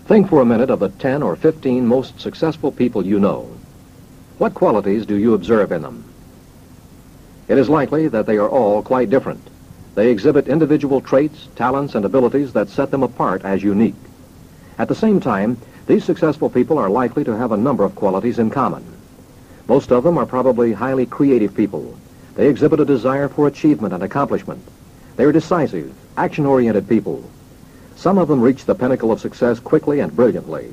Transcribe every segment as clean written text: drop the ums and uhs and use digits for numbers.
Think for a minute of the 10 or 15 most successful people you know. What qualities do you observe in them? It is likely that they are all quite different. They exhibit individual traits, talents, and abilities that set them apart as unique. At the same time, these successful people are likely to have a number of qualities in common. Most of them are probably highly creative people. They exhibit a desire for achievement and accomplishment. They are decisive, action-oriented people. Some of them reach the pinnacle of success quickly and brilliantly.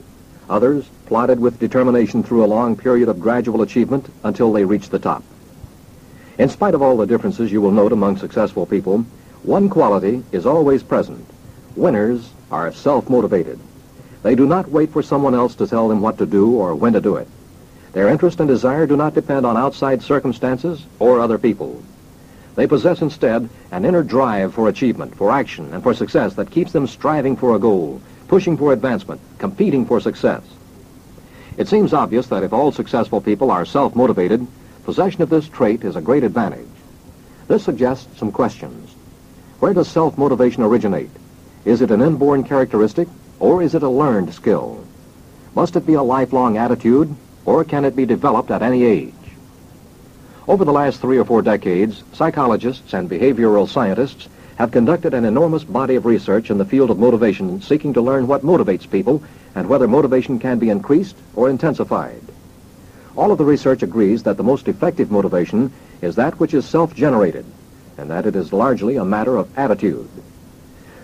Others plodded with determination through a long period of gradual achievement until they reach the top. In spite of all the differences you will note among successful people, one quality is always present. Winners are self-motivated. They do not wait for someone else to tell them what to do or when to do it. Their interest and desire do not depend on outside circumstances or other people. They possess instead an inner drive for achievement, for action, and for success that keeps them striving for a goal, pushing for advancement, competing for success. It seems obvious that if all successful people are self-motivated, possession of this trait is a great advantage. This suggests some questions. Where does self-motivation originate? Is it an inborn characteristic, or is it a learned skill? Must it be a lifelong attitude, or can it be developed at any age? Over the last 3 or 4 decades, psychologists and behavioral scientists have conducted an enormous body of research in the field of motivation, seeking to learn what motivates people and whether motivation can be increased or intensified. All of the research agrees that the most effective motivation is that which is self-generated, and that it is largely a matter of attitude.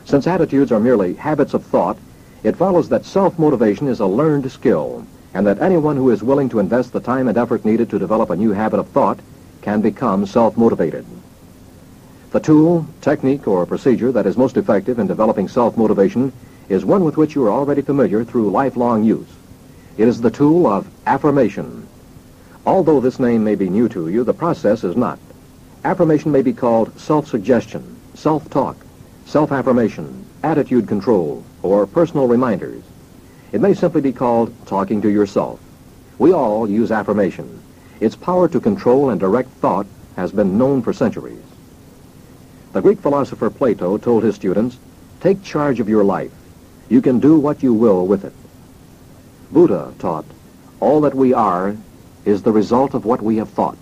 Since attitudes are merely habits of thought, it follows that self-motivation is a learned skill, and that anyone who is willing to invest the time and effort needed to develop a new habit of thought can become self-motivated. The tool, technique, or procedure that is most effective in developing self-motivation is one with which you are already familiar through lifelong use. It is the tool of affirmation. Although this name may be new to you, the process is not. Affirmation may be called self-suggestion, self-talk, self-affirmation, attitude control, or personal reminders. It may simply be called talking to yourself. We all use affirmation. Its power to control and direct thought has been known for centuries. The Greek philosopher Plato told his students, "Take charge of your life. You can do what you will with it." Buddha taught, "All that we are is the result of what we have thought."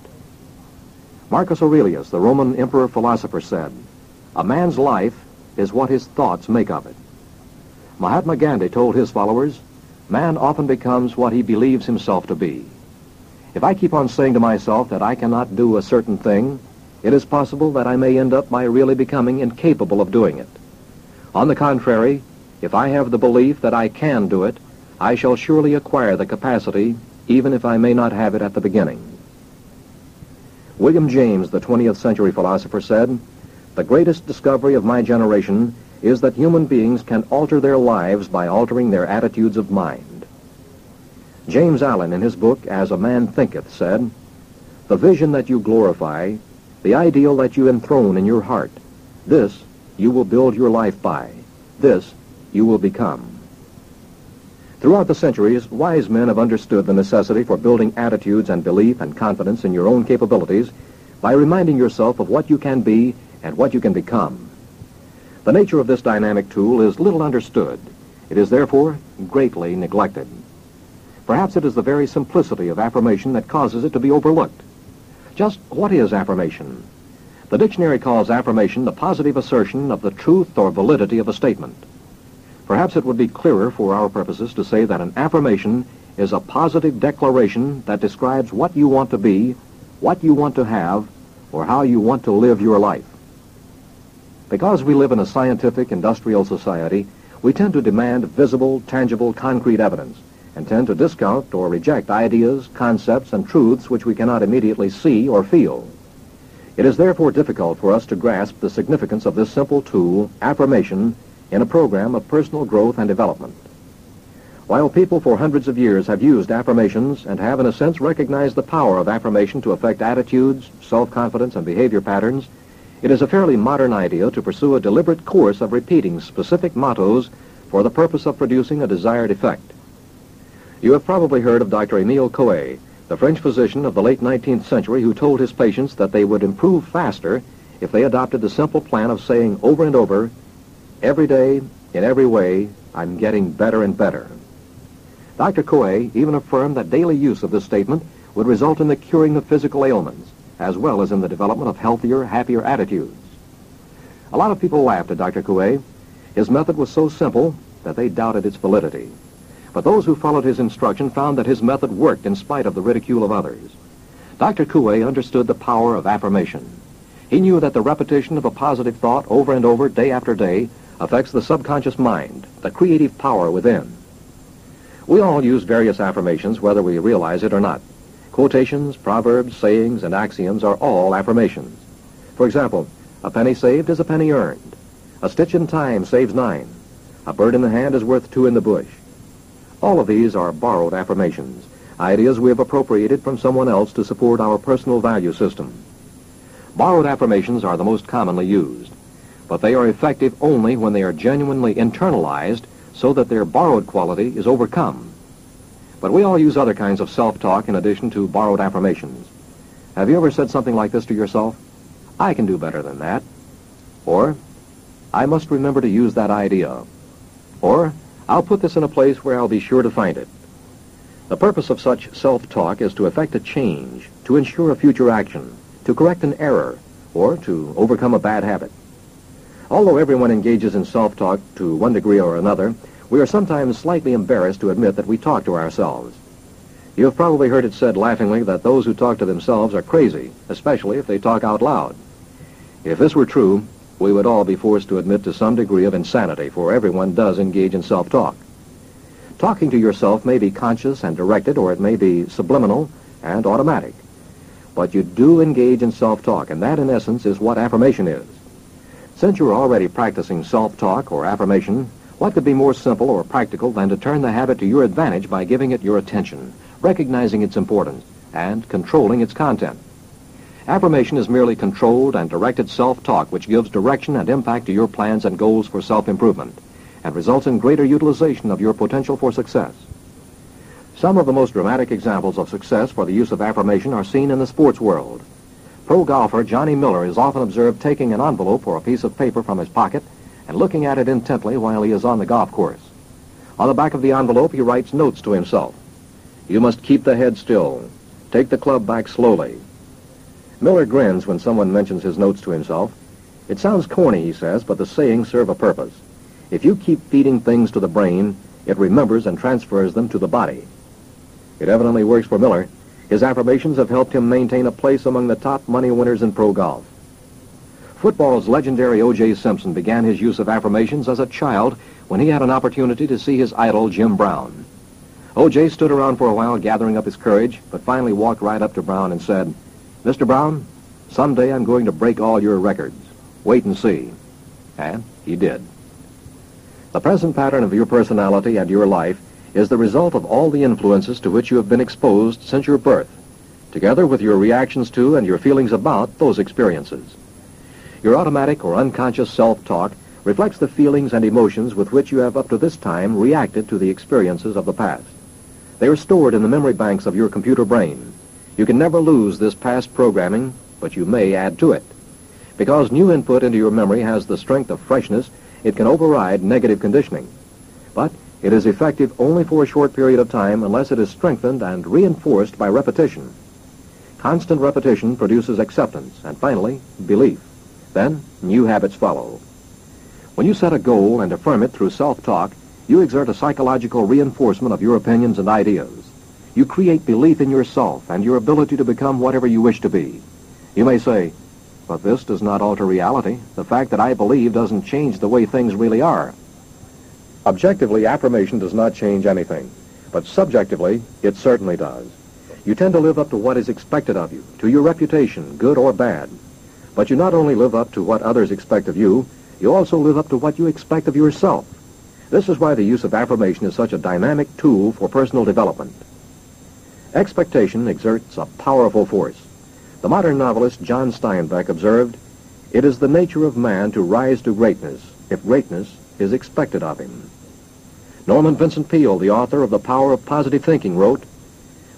Marcus Aurelius, the Roman emperor-philosopher, said, "A man's life is what his thoughts make of it." Mahatma Gandhi told his followers, "Man often becomes what he believes himself to be." If I keep on saying to myself that I cannot do a certain thing, it is possible that I may end up by really becoming incapable of doing it. On the contrary, if I have the belief that I can do it, I shall surely acquire the capacity, even if I may not have it at the beginning. William James, the 20th century philosopher, said, "The greatest discovery of my generation is that human beings can alter their lives by altering their attitudes of mind." James Allen, in his book, As a Man Thinketh, said, "The vision that you glorify, the ideal that you enthrone in your heart, this you will build your life by. This you will become." Throughout the centuries, wise men have understood the necessity for building attitudes and belief and confidence in your own capabilities by reminding yourself of what you can be and what you can become. The nature of this dynamic tool is little understood. It is therefore greatly neglected. Perhaps it is the very simplicity of affirmation that causes it to be overlooked. Just what is affirmation? The dictionary calls affirmation the positive assertion of the truth or validity of a statement. Perhaps it would be clearer for our purposes to say that an affirmation is a positive declaration that describes what you want to be, what you want to have, or how you want to live your life. Because we live in a scientific, industrial society, we tend to demand visible, tangible, concrete evidence, and tend to discount or reject ideas, concepts, and truths which we cannot immediately see or feel. It is therefore difficult for us to grasp the significance of this simple tool, affirmation, in a program of personal growth and development. While people for hundreds of years have used affirmations and have in a sense recognized the power of affirmation to affect attitudes, self-confidence, and behavior patterns, it is a fairly modern idea to pursue a deliberate course of repeating specific mottos for the purpose of producing a desired effect. You have probably heard of Dr. Émile Coué, the French physician of the late 19th century who told his patients that they would improve faster if they adopted the simple plan of saying over and over, "Every day, in every way, I'm getting better and better." Dr. Coué even affirmed that daily use of this statement would result in the curing of physical ailments, as well as in the development of healthier, happier attitudes. A lot of people laughed at Dr. Coué. His method was so simple that they doubted its validity. But those who followed his instruction found that his method worked in spite of the ridicule of others. Dr. Coué understood the power of affirmation. He knew that the repetition of a positive thought over and over, day after day, affects the subconscious mind, the creative power within. We all use various affirmations, whether we realize it or not. Quotations, proverbs, sayings, and axioms are all affirmations. For example, a penny saved is a penny earned. A stitch in time saves 9. A bird in the hand is worth 2 in the bush. All of these are borrowed affirmations, ideas we have appropriated from someone else to support our personal value system. Borrowed affirmations are the most commonly used, but they are effective only when they are genuinely internalized so that their borrowed quality is overcome. But we all use other kinds of self-talk in addition to borrowed affirmations. Have you ever said something like this to yourself? I can do better than that. Or, I must remember to use that idea. Or, I'll put this in a place where I'll be sure to find it. The purpose of such self-talk is to effect a change, to ensure a future action, to correct an error, or to overcome a bad habit. Although everyone engages in self-talk to one degree or another, we are sometimes slightly embarrassed to admit that we talk to ourselves. You have probably heard it said laughingly that those who talk to themselves are crazy, especially if they talk out loud. If this were true, we would all be forced to admit to some degree of insanity, for everyone does engage in self-talk. Talking to yourself may be conscious and directed, or it may be subliminal and automatic. But you do engage in self-talk, and that, in essence, is what affirmation is. Since you're already practicing self-talk or affirmation, what could be more simple or practical than to turn the habit to your advantage by giving it your attention, recognizing its importance, and controlling its content? Affirmation is merely controlled and directed self-talk which gives direction and impact to your plans and goals for self-improvement and results in greater utilization of your potential for success. Some of the most dramatic examples of success for the use of affirmation are seen in the sports world. Pro golfer Johnny Miller is often observed taking an envelope or a piece of paper from his pocket and looking at it intently while he is on the golf course. On the back of the envelope, he writes notes to himself. You must keep the head still. Take the club back slowly. Miller grins when someone mentions his notes to himself. It sounds corny, he says, but the sayings serve a purpose. If you keep feeding things to the brain, it remembers and transfers them to the body. It evidently works for Miller. His affirmations have helped him maintain a place among the top money winners in pro golf. Football's legendary O.J. Simpson began his use of affirmations as a child when he had an opportunity to see his idol, Jim Brown. O.J. stood around for a while gathering up his courage, but finally walked right up to Brown and said, Mr. Brown, someday I'm going to break all your records. Wait and see. And he did. The present pattern of your personality and your life is the result of all the influences to which you have been exposed since your birth, together with your reactions to and your feelings about those experiences. Your automatic or unconscious self-talk reflects the feelings and emotions with which you have up to this time reacted to the experiences of the past. They are stored in the memory banks of your computer brain. You can never lose this past programming, but you may add to it. Because new input into your memory has the strength of freshness, it can override negative conditioning. But it is effective only for a short period of time unless it is strengthened and reinforced by repetition. Constant repetition produces acceptance and finally, belief. Then, new habits follow. When you set a goal and affirm it through self-talk, you exert a psychological reinforcement of your opinions and ideas. You create belief in yourself and your ability to become whatever you wish to be. You may say, but this does not alter reality. The fact that I believe doesn't change the way things really are. Objectively, affirmation does not change anything, but subjectively, it certainly does. You tend to live up to what is expected of you, to your reputation, good or bad. But you not only live up to what others expect of you, you also live up to what you expect of yourself. This is why the use of affirmation is such a dynamic tool for personal development. Expectation exerts a powerful force. The modern novelist John Steinbeck observed, "It is the nature of man to rise to greatness, if greatness is expected of him." Norman Vincent Peale, the author of The Power of Positive Thinking, wrote,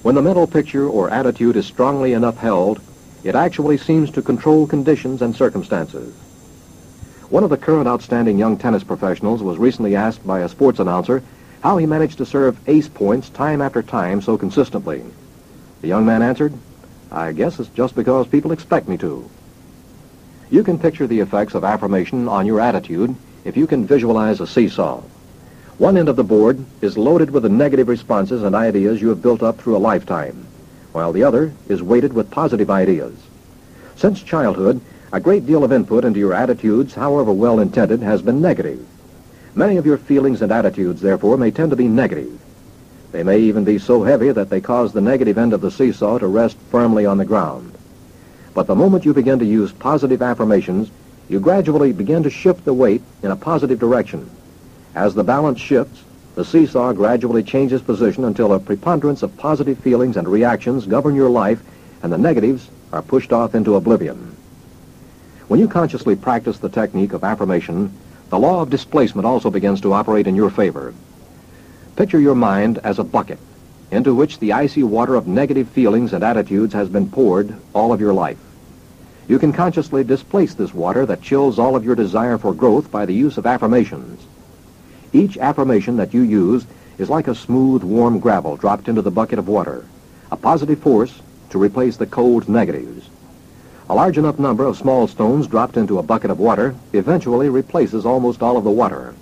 "When the mental picture or attitude is strongly enough held, it actually seems to control conditions and circumstances." One of the current outstanding young tennis professionals was recently asked by a sports announcer how he managed to serve ace points time after time so consistently. The young man answered, "I guess it's just because people expect me to." You can picture the effects of affirmation on your attitude if you can visualize a seesaw. One end of the board is loaded with the negative responses and ideas you have built up through a lifetime, while the other is weighted with positive ideas. Since childhood, a great deal of input into your attitudes, however well-intended, has been negative. Many of your feelings and attitudes, therefore, may tend to be negative. They may even be so heavy that they cause the negative end of the seesaw to rest firmly on the ground. But the moment you begin to use positive affirmations, you gradually begin to shift the weight in a positive direction. As the balance shifts, the seesaw gradually changes position until a preponderance of positive feelings and reactions govern your life, and the negatives are pushed off into oblivion. When you consciously practice the technique of affirmation, the law of displacement also begins to operate in your favor. Picture your mind as a bucket into which the icy water of negative feelings and attitudes has been poured all of your life. You can consciously displace this water that chills all of your desire for growth by the use of affirmations. Each affirmation that you use is like a smooth, warm gravel dropped into the bucket of water, a positive force to replace the cold negatives. A large enough number of small stones dropped into a bucket of water eventually replaces almost all of the water.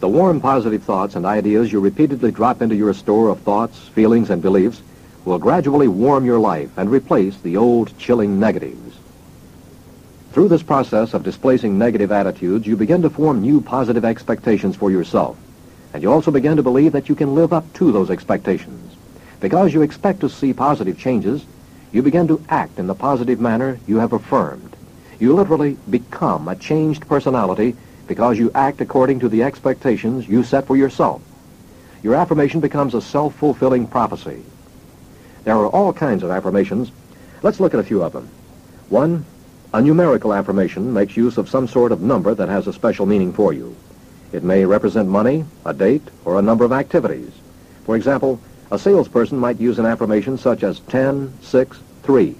The warm, positive thoughts and ideas you repeatedly drop into your store of thoughts, feelings, and beliefs will gradually warm your life and replace the old, chilling negatives. Through this process of displacing negative attitudes, you begin to form new positive expectations for yourself, and you also begin to believe that you can live up to those expectations. Because you expect to see positive changes, you begin to act in the positive manner you have affirmed. You literally become a changed personality because you act according to the expectations you set for yourself. Your affirmation becomes a self-fulfilling prophecy. There are all kinds of affirmations. Let's look at a few of them. 1. A numerical affirmation makes use of some sort of number that has a special meaning for you. It may represent money, a date, or a number of activities. For example, a salesperson might use an affirmation such as 10, 6, 3.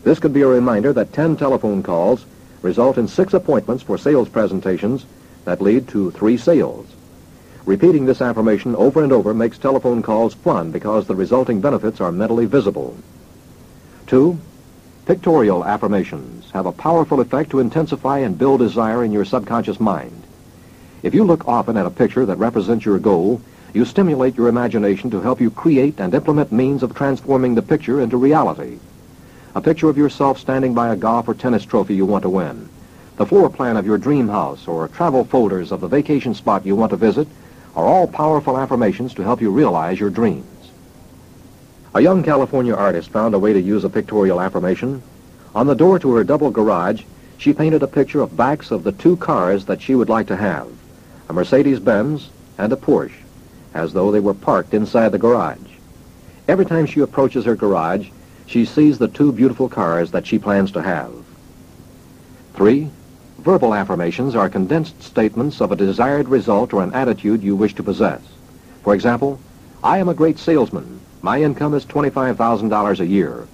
This could be a reminder that 10 telephone calls result in 6 appointments for sales presentations that lead to 3 sales. Repeating this affirmation over and over makes telephone calls fun because the resulting benefits are mentally visible. 2. Pictorial affirmations have a powerful effect to intensify and build desire in your subconscious mind. If you look often at a picture that represents your goal, you stimulate your imagination to help you create and implement means of transforming the picture into reality. A picture of yourself standing by a golf or tennis trophy you want to win, the floor plan of your dream house, or travel folders of the vacation spot you want to visit are all powerful affirmations to help you realize your dreams. A young California artist found a way to use a pictorial affirmation. On the door to her double garage, she painted a picture of backs of the 2 cars that she would like to have, a Mercedes-Benz and a Porsche, as though they were parked inside the garage. Every time she approaches her garage, she sees the 2 beautiful cars that she plans to have. 3. Verbal affirmations are condensed statements of a desired result or an attitude you wish to possess. For example, I am a great salesman. My income is $25,000 a year.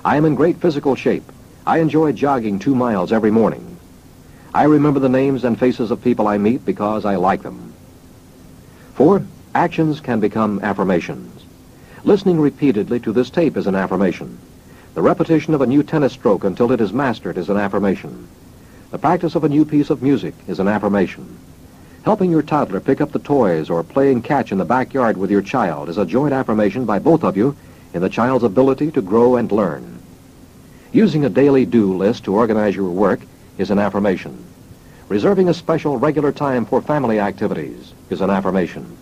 I am in great physical shape. I enjoy jogging 2 miles every morning. I remember the names and faces of people I meet because I like them. 4. Actions can become affirmations. Listening repeatedly to this tape is an affirmation. The repetition of a new tennis stroke until it is mastered is an affirmation. The practice of a new piece of music is an affirmation. Helping your toddler pick up the toys or playing catch in the backyard with your child is a joint affirmation by both of you in the child's ability to grow and learn. Using a daily do list to organize your work is an affirmation. Reserving a special regular time for family activities is an affirmation.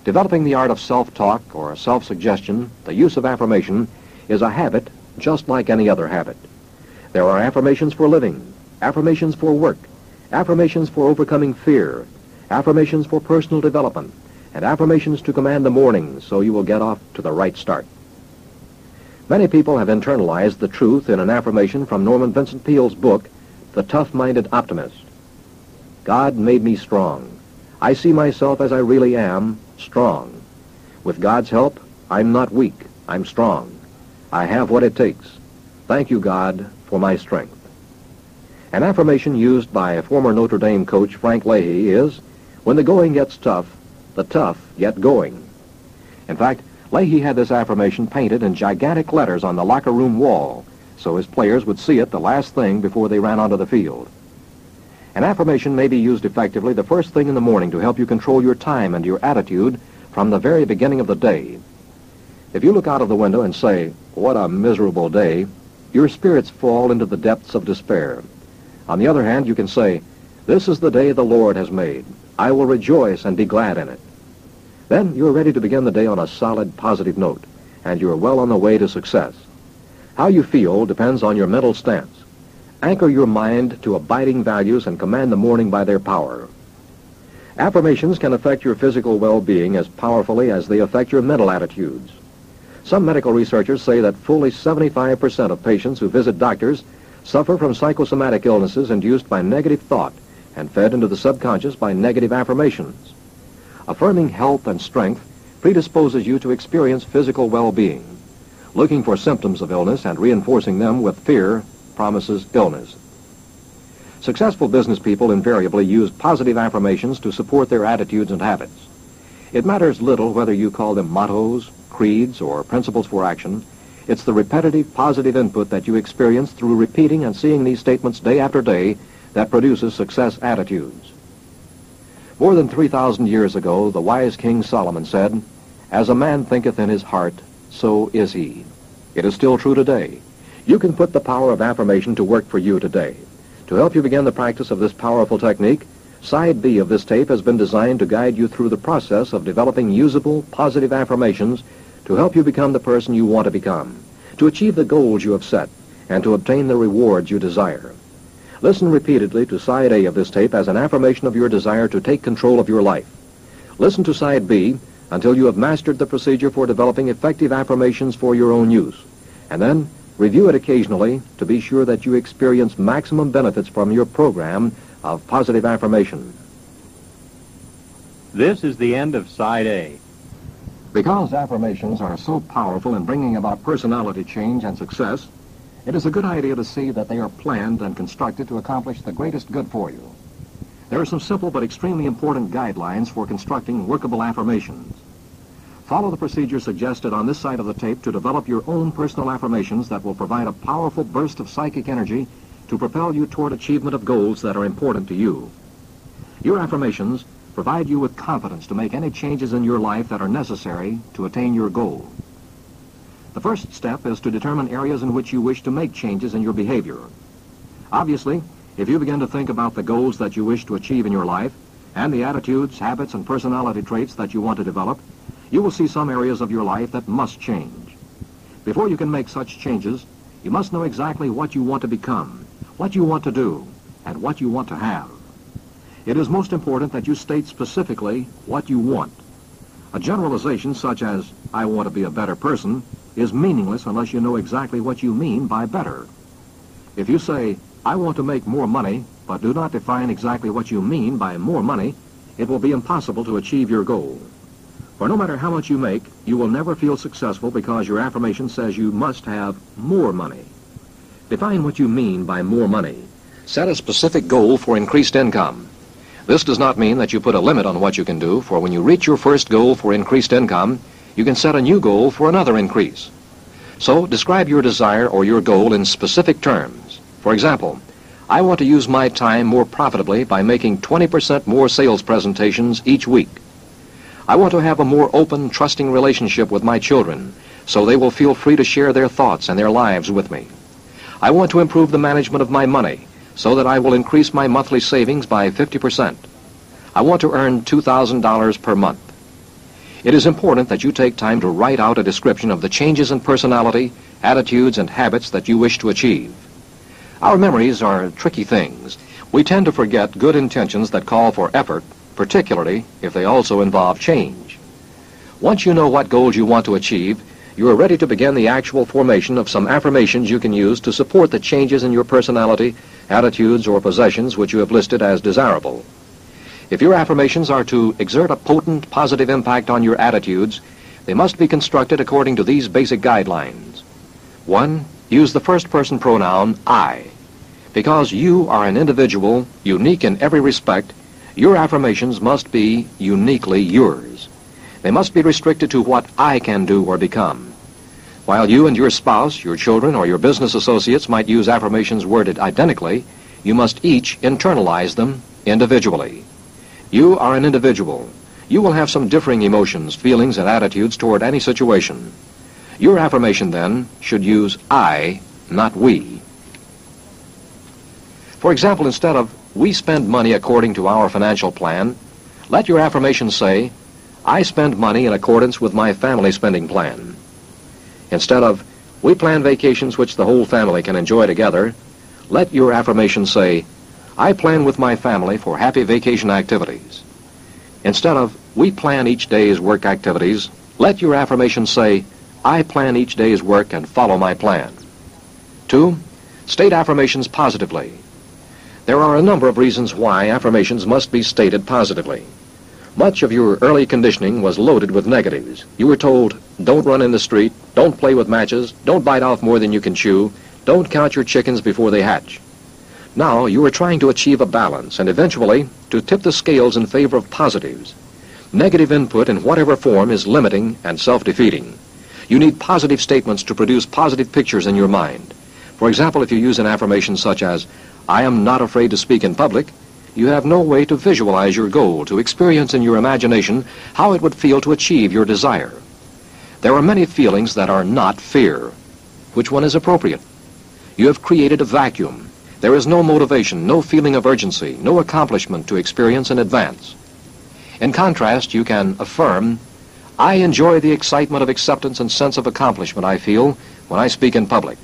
Developing the art of self-talk or self-suggestion, the use of affirmation, is a habit just like any other habit. There are affirmations for living, affirmations for work, affirmations for overcoming fear, affirmations for personal development, and affirmations to command the morning so you will get off to the right start. Many people have internalized the truth in an affirmation from Norman Vincent Peale's book, The Tough-Minded Optimist. God made me strong. I see myself as I really am, strong. With God's help, I'm not weak, I'm strong. I have what it takes. Thank you, God, for my strength. An affirmation used by former Notre Dame coach Frank Leahy is, when the going gets tough, the tough get going. In fact, Leahy had this affirmation painted in gigantic letters on the locker room wall, so his players would see it the last thing before they ran onto the field. An affirmation may be used effectively the first thing in the morning to help you control your time and your attitude from the very beginning of the day. If you look out of the window and say, "What a miserable day," your spirits fall into the depths of despair. On the other hand, you can say, "This is the day the Lord has made. I will rejoice and be glad in it." Then you're ready to begin the day on a solid, positive note, and you're well on the way to success. How you feel depends on your mental stance. Anchor your mind to abiding values and command the morning by their power. Affirmations can affect your physical well-being as powerfully as they affect your mental attitudes. Some medical researchers say that fully 75% of patients who visit doctors suffer from psychosomatic illnesses induced by negative thought and fed into the subconscious by negative affirmations. Affirming health and strength predisposes you to experience physical well-being. Looking for symptoms of illness and reinforcing them with fear promises illness. Successful business people invariably use positive affirmations to support their attitudes and habits. It matters little whether you call them mottos, creeds, or principles for action. It's the repetitive positive input that you experience through repeating and seeing these statements day after day that produces success attitudes. More than 3,000 years ago, the wise King Solomon said, "As a man thinketh in his heart, so is he." It is still true today. You can put the power of affirmation to work for you today. To help you begin the practice of this powerful technique, Side B of this tape has been designed to guide you through the process of developing usable, positive affirmations to help you become the person you want to become, to achieve the goals you have set, and to obtain the rewards you desire. Listen repeatedly to Side A of this tape as an affirmation of your desire to take control of your life. Listen to Side B until you have mastered the procedure for developing effective affirmations for your own use, and then review it occasionally to be sure that you experience maximum benefits from your program of positive affirmation. This is the end of Side A. Because affirmations are so powerful in bringing about personality change and success, it is a good idea to see that they are planned and constructed to accomplish the greatest good for you. There are some simple but extremely important guidelines for constructing workable affirmations. Follow the procedure suggested on this side of the tape to develop your own personal affirmations that will provide a powerful burst of psychic energy to propel you toward achievement of goals that are important to you. Your affirmations provide you with confidence to make any changes in your life that are necessary to attain your goal. The first step is to determine areas in which you wish to make changes in your behavior. Obviously, if you begin to think about the goals that you wish to achieve in your life and the attitudes, habits, and personality traits that you want to develop, you will see some areas of your life that must change. Before you can make such changes, you must know exactly what you want to become, what you want to do, and what you want to have. It is most important that you state specifically what you want. A generalization such as, "I want to be a better person," is meaningless unless you know exactly what you mean by better. If you say, "I want to make more money," but do not define exactly what you mean by more money, it will be impossible to achieve your goal. For no matter how much you make, you will never feel successful because your affirmation says you must have more money. Define what you mean by more money. Set a specific goal for increased income. This does not mean that you put a limit on what you can do, for when you reach your first goal for increased income, you can set a new goal for another increase. So describe your desire or your goal in specific terms. For example, I want to use my time more profitably by making 20% more sales presentations each week. I want to have a more open, trusting relationship with my children, so they will feel free to share their thoughts and their lives with me. I want to improve the management of my money, so that I will increase my monthly savings by 50%. I want to earn $2,000 per month. It is important that you take time to write out a description of the changes in personality, attitudes, and habits that you wish to achieve. Our memories are tricky things. We tend to forget good intentions that call for effort, particularly if they also involve change. Once you know what goals you want to achieve, you are ready to begin the actual formation of some affirmations you can use to support the changes in your personality, attitudes, or possessions which you have listed as desirable. If your affirmations are to exert a potent positive impact on your attitudes, they must be constructed according to these basic guidelines. 1. Use the first-person pronoun I. Because you are an individual, unique in every respect, Your affirmations must be uniquely yours. They must be restricted to what I can do or become. While you and your spouse, your children, or your business associates might use affirmations worded identically, you must each internalize them individually. You are an individual. You will have some differing emotions, feelings, and attitudes toward any situation. Your affirmation, then, should use I, not we. For example, instead of "we spend money according to our financial plan," let your affirmation say, "I spend money in accordance with my family spending plan." Instead of "we plan vacations which the whole family can enjoy together," let your affirmation say, "I plan with my family for happy vacation activities." Instead of "we plan each day's work activities," let your affirmation say, "I plan each day's work and follow my plan." 2. State affirmations positively. There are a number of reasons why affirmations must be stated positively. Much of your early conditioning was loaded with negatives. You were told, "Don't run in the street, don't play with matches, don't bite off more than you can chew, don't count your chickens before they hatch." Now you are trying to achieve a balance and eventually to tip the scales in favor of positives. Negative input in whatever form is limiting and self-defeating. You need positive statements to produce positive pictures in your mind. For example, if you use an affirmation such as, "I am not afraid to speak in public," you have no way to visualize your goal, to experience in your imagination how it would feel to achieve your desire. There are many feelings that are not fear. Which one is appropriate? You have created a vacuum. There is no motivation, no feeling of urgency, no accomplishment to experience in advance. In contrast, you can affirm, "I enjoy the excitement of acceptance and sense of accomplishment I feel when I speak in public."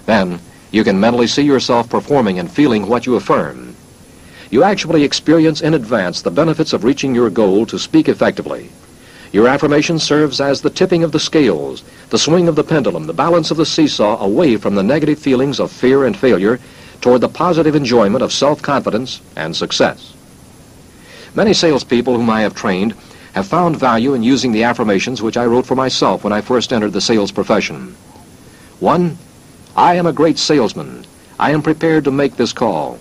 Then, you can mentally see yourself performing and feeling what you affirm. You actually experience in advance the benefits of reaching your goal to speak effectively. Your affirmation serves as the tipping of the scales, the swing of the pendulum, the balance of the seesaw away from the negative feelings of fear and failure toward the positive enjoyment of self-confidence and success. Many salespeople whom I have trained have found value in using the affirmations which I wrote for myself when I first entered the sales profession. 1. I am a great salesman. I am prepared to make this call.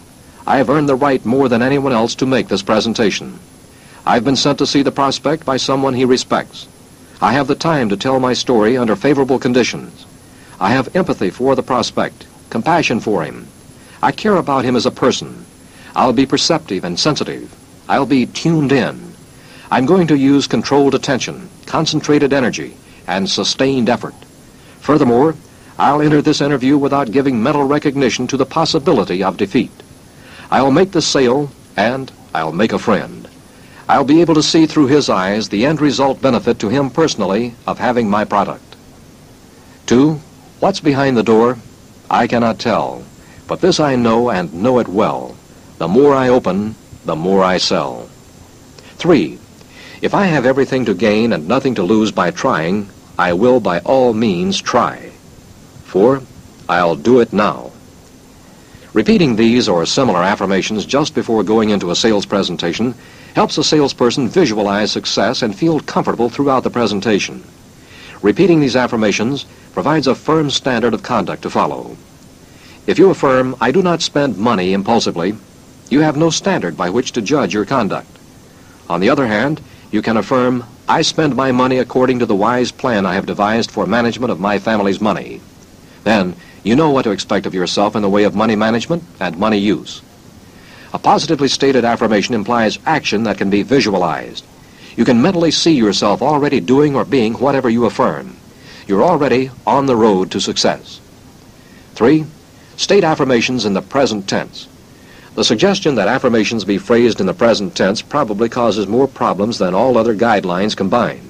I have earned the right more than anyone else to make this presentation. I've been sent to see the prospect by someone he respects. I have the time to tell my story under favorable conditions. I have empathy for the prospect, compassion for him. I care about him as a person. I'll be perceptive and sensitive. I'll be tuned in. I'm going to use controlled attention, concentrated energy, and sustained effort. Furthermore, I'll enter this interview without giving mental recognition to the possibility of defeat. I'll make the sale, and I'll make a friend. I'll be able to see through his eyes the end result benefit to him personally of having my product. 2. What's behind the door? I cannot tell, but this I know and know it well. The more I open, the more I sell. 3. If I have everything to gain and nothing to lose by trying, I will by all means try. 4. I'll do it now. Repeating these or similar affirmations just before going into a sales presentation helps a salesperson visualize success and feel comfortable throughout the presentation. Repeating these affirmations provides a firm standard of conduct to follow. If you affirm, "I do not spend money impulsively," you have no standard by which to judge your conduct. On the other hand, you can affirm, "I spend my money according to the wise plan I have devised for management of my family's money." Then, you know what to expect of yourself in the way of money management and money use. A positively stated affirmation implies action that can be visualized. You can mentally see yourself already doing or being whatever you affirm. You're already on the road to success. 3. State affirmations in the present tense. The suggestion that affirmations be phrased in the present tense probably causes more problems than all other guidelines combined.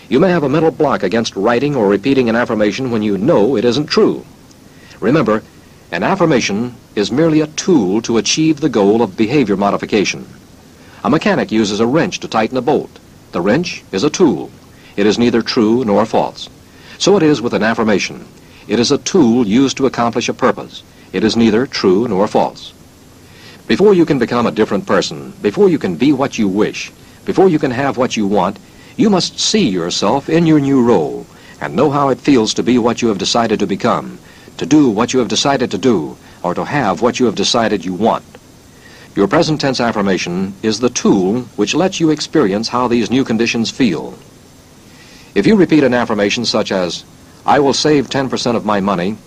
You may have a mental block against writing or repeating an affirmation when you know it isn't true. Remember, an affirmation is merely a tool to achieve the goal of behavior modification. A mechanic uses a wrench to tighten a bolt. The wrench is a tool. It is neither true nor false. So it is with an affirmation. It is a tool used to accomplish a purpose. It is neither true nor false. Before you can become a different person, before you can be what you wish, before you can have what you want, you must see yourself in your new role and know how it feels to be what you have decided to become, to do what you have decided to do, or to have what you have decided you want. Your present tense affirmation is the tool which lets you experience how these new conditions feel. If you repeat an affirmation such as, "I will save 10% of my money,"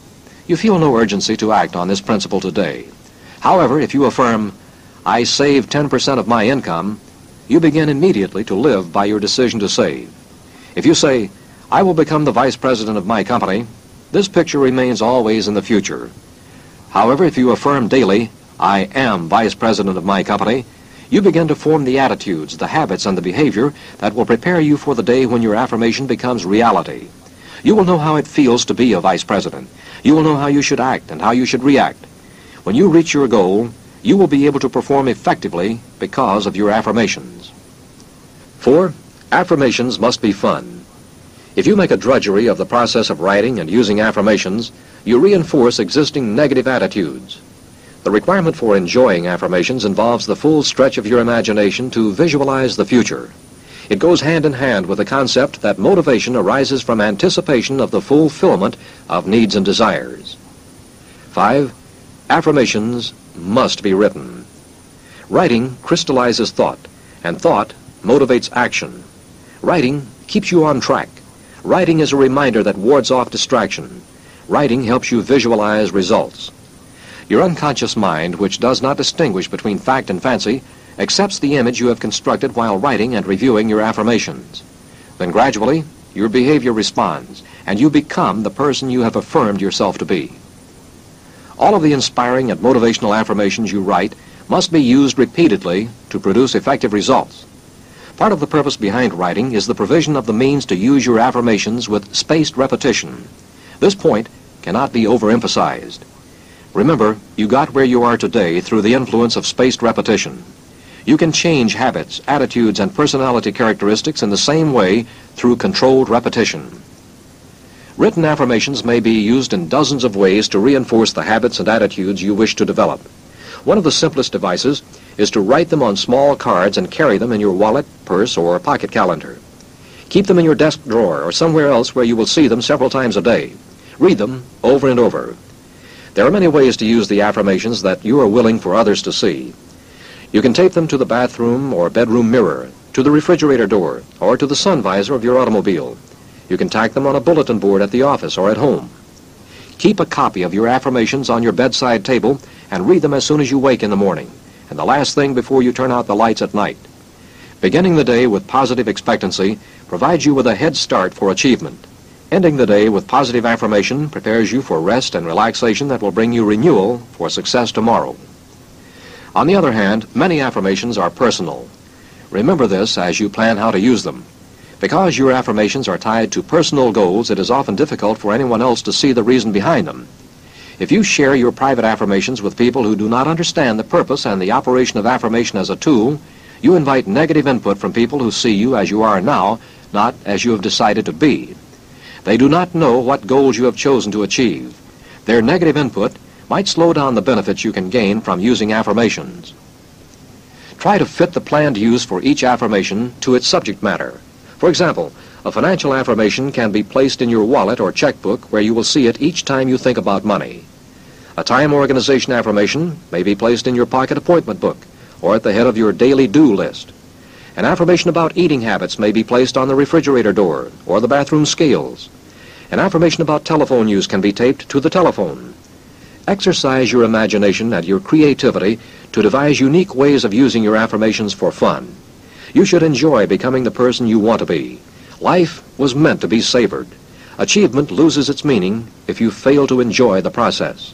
you feel no urgency to act on this principle today. However, if you affirm, "I save 10% of my income," you begin immediately to live by your decision to save. If you say, "I will become the vice president of my company," this picture remains always in the future. However, if you affirm daily, "I am vice president of my company," you begin to form the attitudes, the habits, and the behavior that will prepare you for the day when your affirmation becomes reality. You will know how it feels to be a vice president. You will know how you should act and how you should react. When you reach your goal, you will be able to perform effectively because of your affirmations. 4. Affirmations must be fun. If you make a drudgery of the process of writing and using affirmations, you reinforce existing negative attitudes. The requirement for enjoying affirmations involves the full stretch of your imagination to visualize the future. It goes hand in hand with the concept that motivation arises from anticipation of the fulfillment of needs and desires. 5. Affirmations must be written. Writing crystallizes thought, and thought motivates action. Writing keeps you on track. Writing is a reminder that wards off distraction. Writing helps you visualize results. Your unconscious mind, which does not distinguish between fact and fancy, accepts the image you have constructed while writing and reviewing your affirmations. Then gradually, your behavior responds, and you become the person you have affirmed yourself to be. All of the inspiring and motivational affirmations you write must be used repeatedly to produce effective results. Part of the purpose behind writing is the provision of the means to use your affirmations with spaced repetition. This point cannot be overemphasized. Remember, you got where you are today through the influence of spaced repetition. You can change habits, attitudes, and personality characteristics in the same way through controlled repetition. Written affirmations may be used in dozens of ways to reinforce the habits and attitudes you wish to develop. One of the simplest devices is to write them on small cards and carry them in your wallet, purse, or pocket calendar. Keep them in your desk drawer or somewhere else where you will see them several times a day. Read them over and over. There are many ways to use the affirmations that you are willing for others to see. You can tape them to the bathroom or bedroom mirror, to the refrigerator door, or to the sun visor of your automobile. You can tack them on a bulletin board at the office or at home. Keep a copy of your affirmations on your bedside table and read them as soon as you wake in the morning, and the last thing before you turn out the lights at night. Beginning the day with positive expectancy provides you with a head start for achievement. Ending the day with positive affirmation prepares you for rest and relaxation that will bring you renewal for success tomorrow. On the other hand, many affirmations are personal. Remember this as you plan how to use them. Because your affirmations are tied to personal goals, it is often difficult for anyone else to see the reason behind them. If you share your private affirmations with people who do not understand the purpose and the operation of affirmation as a tool, you invite negative input from people who see you as you are now, not as you have decided to be. They do not know what goals you have chosen to achieve. Their negative input might slow down the benefits you can gain from using affirmations. Try to fit the planned use for each affirmation to its subject matter. For example, a financial affirmation can be placed in your wallet or checkbook where you will see it each time you think about money. A time organization affirmation may be placed in your pocket appointment book or at the head of your daily do list. An affirmation about eating habits may be placed on the refrigerator door or the bathroom scales. An affirmation about telephone use can be taped to the telephone. Exercise your imagination and your creativity to devise unique ways of using your affirmations for fun. You should enjoy becoming the person you want to be. Life was meant to be savored. Achievement loses its meaning if you fail to enjoy the process.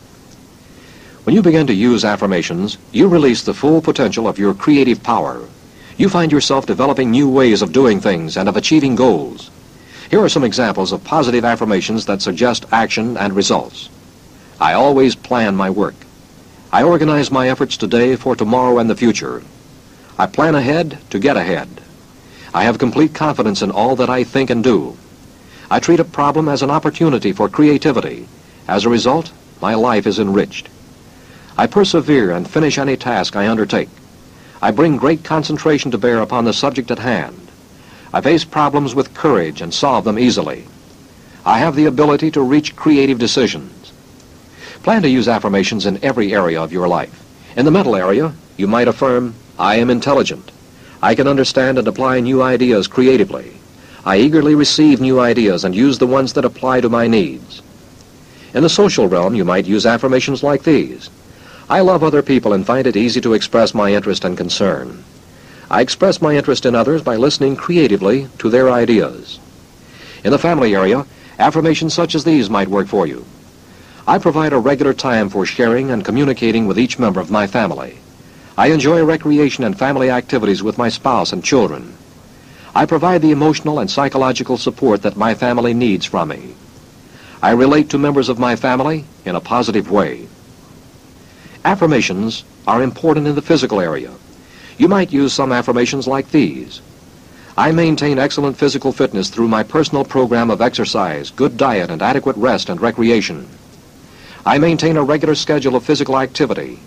When you begin to use affirmations, you release the full potential of your creative power. You find yourself developing new ways of doing things and of achieving goals. Here are some examples of positive affirmations that suggest action and results. I always plan my work. I organize my efforts today for tomorrow and the future. I plan ahead to get ahead. I have complete confidence in all that I think and do. I treat a problem as an opportunity for creativity. As a result, my life is enriched. I persevere and finish any task I undertake. I bring great concentration to bear upon the subject at hand. I face problems with courage and solve them easily. I have the ability to reach creative decisions. Plan to use affirmations in every area of your life. In the mental area, You might affirm, I am intelligent. I can understand and apply new ideas creatively. I eagerly receive new ideas and use the ones that apply to my needs. In the social realm, you might use affirmations like these. I love other people and find it easy to express my interest and concern. I express my interest in others by listening creatively to their ideas. In the family area, affirmations such as these might work for you. I provide a regular time for sharing and communicating with each member of my family. I enjoy recreation and family activities with my spouse and children. I provide the emotional and psychological support that my family needs from me. I relate to members of my family in a positive way. Affirmations are important in the physical area. You might use some affirmations like these. I maintain excellent physical fitness through my personal program of exercise, good diet, and adequate rest and recreation. I maintain a regular schedule of physical activity.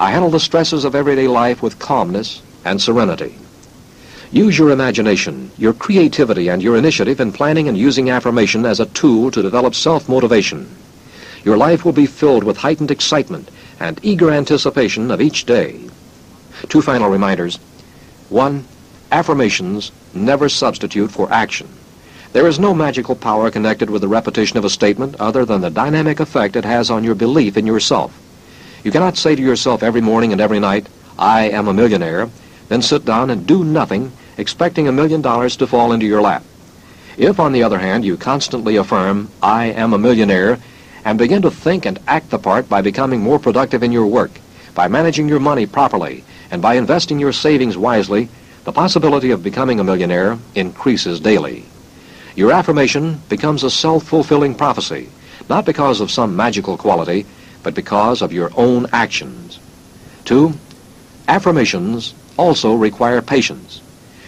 I handle the stresses of everyday life with calmness and serenity. Use your imagination, your creativity, and your initiative in planning and using affirmation as a tool to develop self-motivation. Your life will be filled with heightened excitement and eager anticipation of each day. 2 final reminders. 1. Affirmations never substitute for action. There is no magical power connected with the repetition of a statement other than the dynamic effect it has on your belief in yourself. You cannot say to yourself every morning and every night, I am a millionaire, then sit down and do nothing, expecting $1 million to fall into your lap. If, on the other hand, you constantly affirm, I am a millionaire, and begin to think and act the part by becoming more productive in your work, by managing your money properly, and by investing your savings wisely, the possibility of becoming a millionaire increases daily. Your affirmation becomes a self-fulfilling prophecy, not because of some magical quality, but because of your own actions. 2. Affirmations also require patience.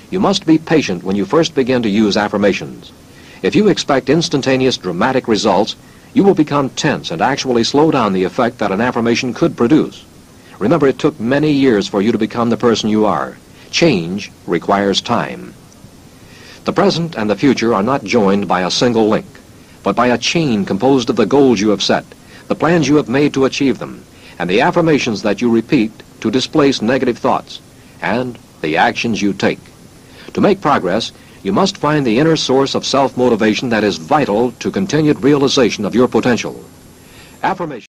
You must be patient when you first begin to use affirmations. If you expect instantaneous, dramatic results, you will become tense and actually slow down the effect that an affirmation could produce. Remember, it took many years for you to become the person you are. Change requires time. The present and the future are not joined by a single link, but by a chain composed of the goals you have set, the plans you have made to achieve them, and the affirmations that you repeat to displace negative thoughts, and the actions you take. To make progress, you must find the inner source of self-motivation that is vital to continued realization of your potential. Affirmation